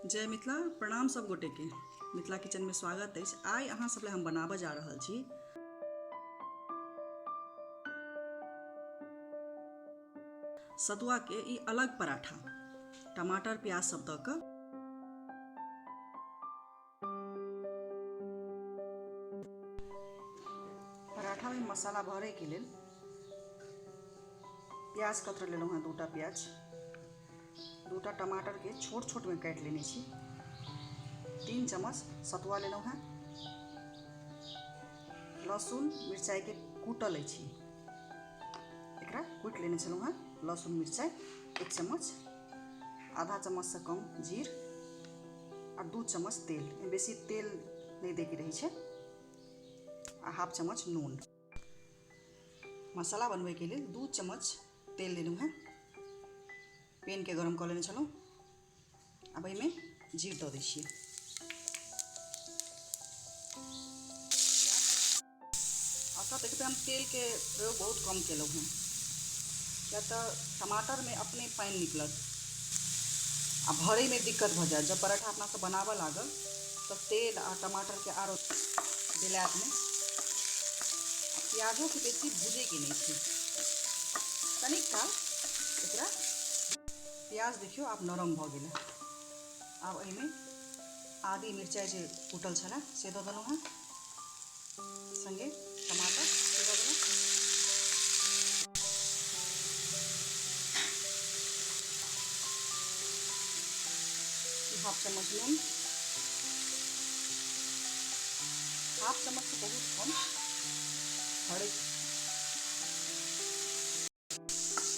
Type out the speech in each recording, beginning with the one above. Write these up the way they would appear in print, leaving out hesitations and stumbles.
जय मिथिला। प्रणाम सब गोटे के। मिथिला किचन में स्वागत है। आई अहाँ सब ले हम बनाबे जा रहल छी सतुआ के ई अलग पराठा। टमाटर प्याज सब द क पराठा में मसाला भरे के लेल प्याज कतर लेलहुँ हैं। दूटा प्याज, दूटा टमाटर के छोट छोट में काट लेने छी। 3 चम्मच सतुआ लेलहुँ हैं। लहसुन मिरचाई के कूटल अछि, एकरा कूट लेने छलहुँ हैं। लहसुन मिरचाई 1 चम्मच, आधा चम्मच से कम जीर और 2 चम्मच तेल। बेसी तेल नहीं दे के रही है। आ हाफ चम्मच नून। मसाला बनवे के लिए 2 चम्मच तेल लेलहुँ हैं। पेन के गरम कर लेने छलहुँ। अब एहिमे जीर दऽ दै छियै। अतः देखते हम तेल के प्रयोग बहुत कम केलहुँ हैं, क्या तो टमाटर में अपने पानी निकलत आ भरे में दिक्कत भ जाए। जब पराठा अपना से बनाबे लागल तब तेल आ टमाटर के आरो दिलायत में। प्याजों के बेसी भूजे के नहीं छै, कनिक काल एकरा। प्याज देखियो आब नरम भ गेल। आब एहिमे आदि मिरचाई जे कूटल छलै से दऽ देलहुँ हैं, संगे टमाटर से दऽ देलहुँ। हाफ चम्मच नून, हाफ चम्मच से बहुत कम हल्दी।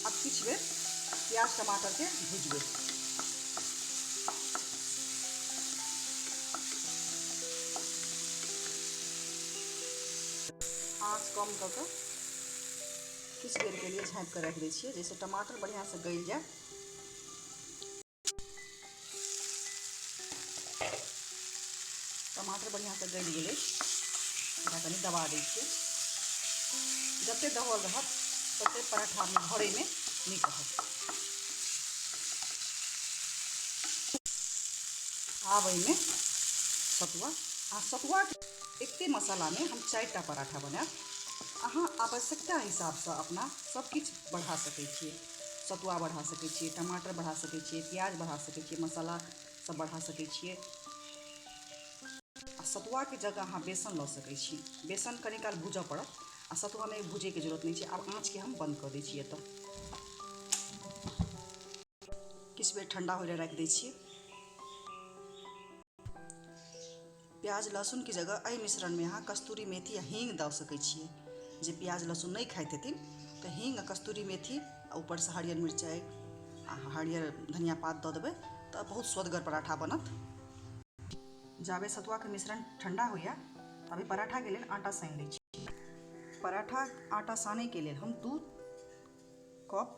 अब किछ बेर प्याज टमाटर के भुजबे। आँच कम कऽ के किछ देर के लिए झाँप कर रख दै छियै, जैसे टमाटर बढ़िया से गल जाए। टमाटर बढ़िया से गल गेलै, एकरा कनी दबा दै छियै। जते दबल रहत तते पराठा में भरे में नीक रहत। आब एहिमे सतुआ एते मसाला में हम 4टा पराठा बनाएब। अहाँ आवश्यकता हिसाब से अपना सब किछ बढ़ा सकै छियै। सतुआ बढ़ा सकै छियै, टमाटर बढ़ा सकै छियै, प्याज बढ़ा सकै छियै, मसाला सब बढ़ा सकै छियै। आ सतुआ के जगह अहाँ बेसन लऽ सकै छी। बेसन कनी काल भूजऽ पड़त आ सतुआ में भूजे के जरूरत नहीं छै। आब आँच के हम बंद कर दै छियै। तऽ किछ बेर ठंडा होय राख दै छियै। प्याज लहसुन की जगह एहि मिश्रण में अहाँ कस्तूरी मेथी आ हींग दऽ सकै छियै। जे प्याज लहसुन नहीं खाइत हेथिन तऽ हींग आ कस्तूरी मेथी आ ऊपर से हरियर मिरचाई आ हरियर धनिया पात दऽ देबै तऽ बहुत स्वदगर पराठा बनत। जाबे सतुआ के मिश्रण ठंडा होइया तबे पराठा के लेल आटा सान लै छी। पराठा आटा साने के लेल हम 2 कप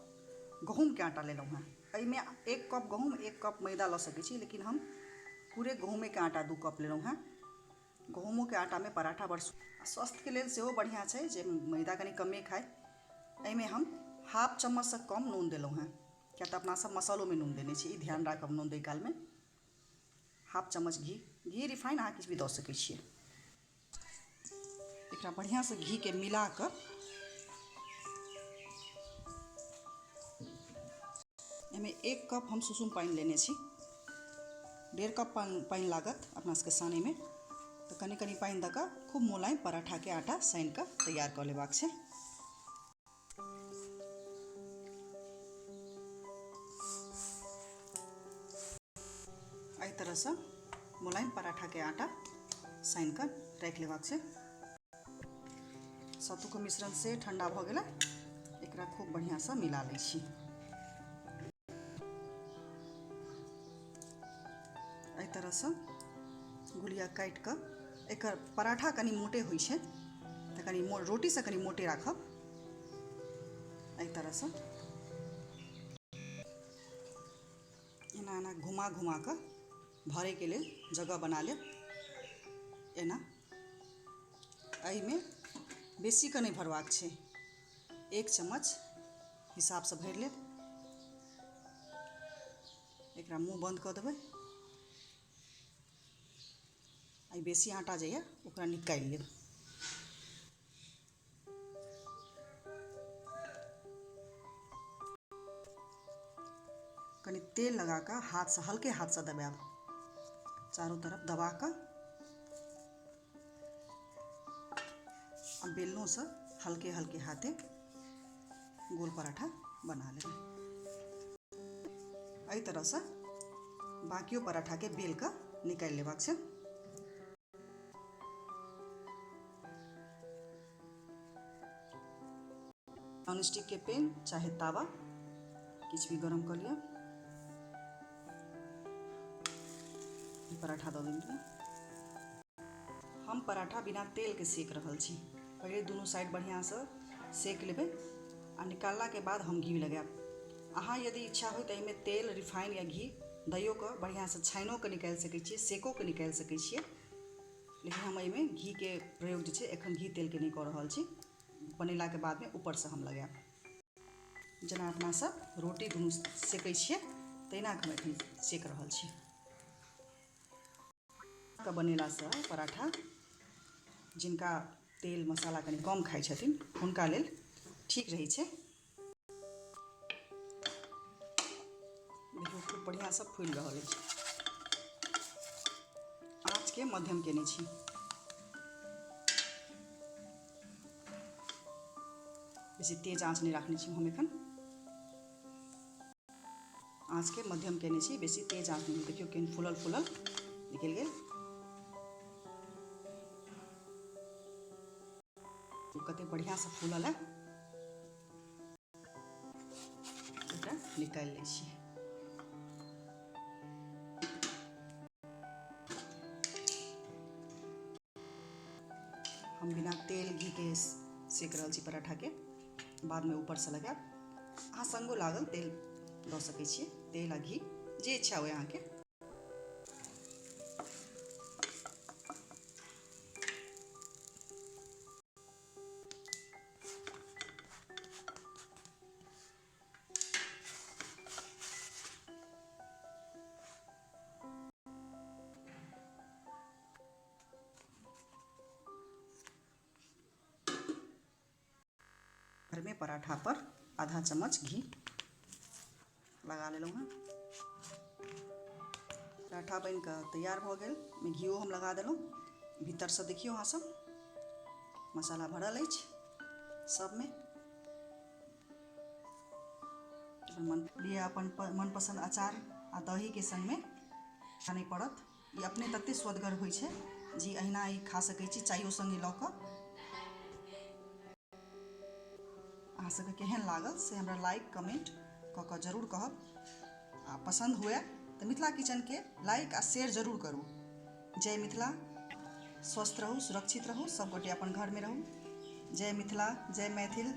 गहूम के आटा लेलहुँ हैं। एहिमे 1 कप गहूम 1 कप मैदा लऽ सकै छी, लेकिन हम पूरे गहूमे के आटा 2 कप लेलहुँ हैं। गहूमों के आटा में पराठा बड़ स्वास्थ्य के लेल सेहो बढ़िया छै, जे मैदा कनी कमे खाए। एहिमे हम हाफ चम्मच से कम नून देलहुँ हैं, क्या तो अपना सब मसालों में नून देने छी, ई ध्यान राखब नून दै काल में। हाफ चम्मच घी रिफाइन अहाँ किछु भी दऽ सकै छियै। एकरा बढ़िया से घी के मिला कर एहिमे 1 कप हम सुसुम पानी लेने छी। 1.5 कप पानी लागत अपना सबके साने में। तो कनी कनी पानी दऽ कऽ खूब मुलायम पराठा के आटा सान कऽ तैयार कऽ लेबाक छै। एहि तरह से मुलायम पराठा के आटा सान कऽ राख लेबाक छै। सत्तू के मिश्रण से ठंडा भऽ गेलै, एकरा खूब बढ़िया से मिला लै छी। एहि तरह से गुलिया काटि कऽ, एकर पराठा कनी मोटे होइ छै तऽ कनी रोटी से कनी मोटे राखब। एहि तरह से एना एना घुमा घुमा कऽ भरे के लेल जगह बना लेब। एना एहिमे बेसी के नहीं भरबाक छै, 1 चम्मच हिसाब से भरि लेब। एकरा मुँह बंद कऽ देबै आ बेसी आटा जे यऽ ओकरा निकालि लेब। कनी तेल लगा कऽ हाथ से हल्के हाथ से दबाएब, चारों तरफ दबा कऽ बेलनों से हल्के हल्के हाथे गोल पराठा बना लेबै। एहि तरह से बाकियो पराठा के बेल कऽ निकालि लेबाक छै। नॉन स्टिक के पैन चाहे तावा किछु भी गरम कर लिया। पराठा दऽ देंगे। हम पराठा बिना तेल के सेक रहल छी। पहले दोनों साइड बढ़िया से सेक लेबै आ निकालला के बाद हम घी लगाएब। अहाँ यदि इच्छा हो तो एहिमे तेल, रिफाइन या घी दियो के बढ़िया से छानिओ के निकालि सकै छियै, सेको के निकालि सकै छियै। लेकिन हम एहिमे घी के प्रयोग जे छै एखन घी तेल के नहीं कऽ रहल छी। बनेला के बाद में ऊपर से हम लगाएब। जेना अपना सब रोटी दुनू सेकै छियै तहिना हम एखन सेक रहल छी। बनेला से पराठा जिनका तेल मसाला कनी कम खाइ छथिन हुनका लेल ठीक रहै छै। देखियौ खूब बढ़िया से फूलि रहल अछि। आँच के मध्यम केने छी। बेसी तेज आँच नहीं राखने छी हम एखन। आँच के मध्यम केने छी, बेसी तेज आँच नहीं। देखियौ केहन फूलल फूलल निकलि गेल। कते बढ़िया से फूलल है। एकरा निकालि लै छी। हम बिना तेल घी के सेक रहल छी पराठा के, बाद में ऊपर से लगाएब। अहाँ संगो लागल तेल दऽ सकै छियै, तेल आ घी जे इच्छा हुए अहाँके। घर में पराठा पर आधा चम्मच घी लगा लेलहुँ हैं। पराठा बन कऽ तैयार भऽ गेल। घीओ हम लगा देलहुँ। भीतर से देखियौ अहाँ सब मसाला भरल अछि सब में। लिए अपन मनपसंद अचार आ दही के संग में नहीं पड़त। ई अपने तते स्वदगर होइ छै जी अहिना ई खा सकै छी चाइयो संगे लऽ कऽ। अहाँ सबके केहन लागल से हमरा लाइक कमेंट कऽ कऽ जरूर कहब। आ पसंद हुए तो मिथिला किचन के लाइक आ शेयर जरूर करू। जय मिथिला। स्वस्थ रहू, सुरक्षित रहू, सब गोटे अपन घर में रहू। जय मिथिला, जय मैथिल।